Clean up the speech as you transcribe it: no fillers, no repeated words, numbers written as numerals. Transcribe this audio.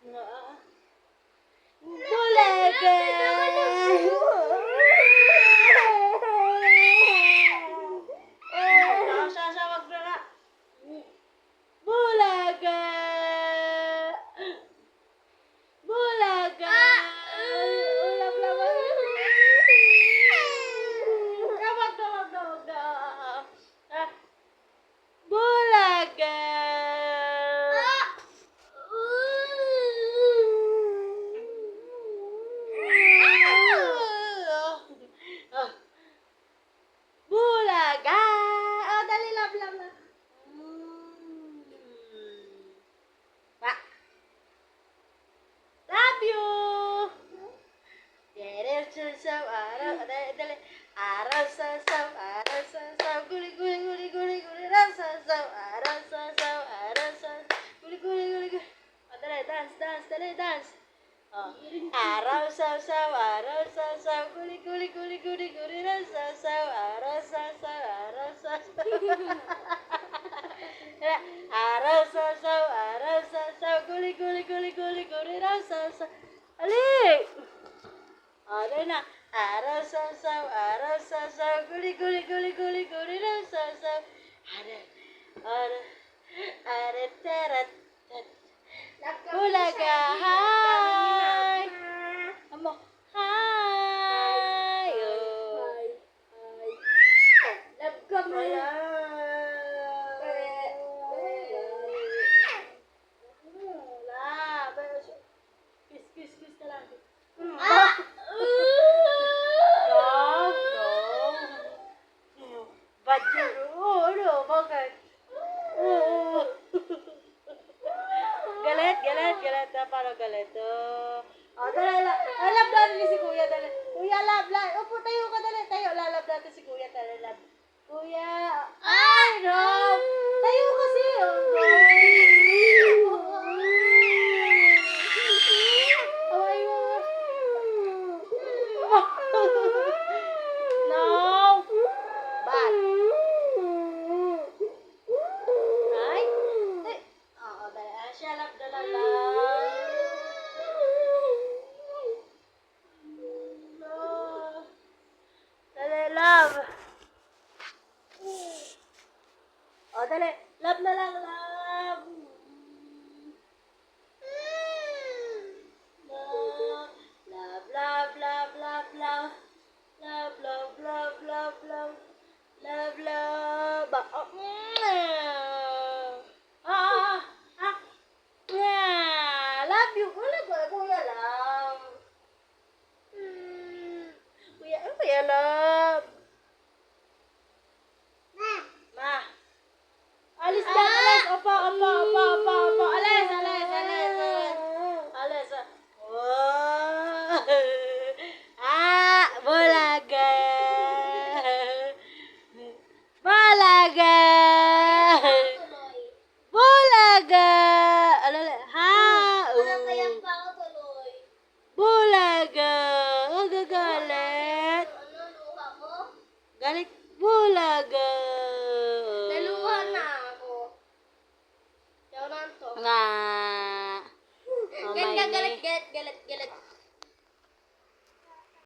Ah. Bulaga! Sasawag na na. Bulaga! Bulaga! Ulam laban. Wag na. Ah, Bulaga! Ah, Bulaga! Oh, dali, love. Pa. Love you! Dali. Araw, guli, raw, guli. Oh, dali, dance. Oh. Araw, guli, raw, araw, guli, raw, Ali! Oh, dali na. Araw, guli, raw, teret, Bulaga, hi! Amo, hi! Oh. Love ka mo. Wala. Wala. Kiss ka lang. No. Badyo. Bakit? Galit. Parang galit. Oh, dali. Love natin si Kuya, dali. Kuya, love. Upo, tayo ka, dali. Lalab natin si Kuya, dali, love. Kuya. Ay, no. Tayo kasi. Away mo. No. Bad. Ay. Oo, dali. Siya, love, dala. Dali, love. Oh, dali. Love na lang, love. Love. Oh. Love you. Wala ba? Kuya, love. Kuya, love. Ma. Alis. Opo. Alis. Oh. Bulaga. Bulaga. Ha. Kaya pa ako tuloy. Bulaga. Gagalit. Luha mo? Galit. Bulaga. Naluha na ako. Yaw na to. Nga. Oh, my Galit.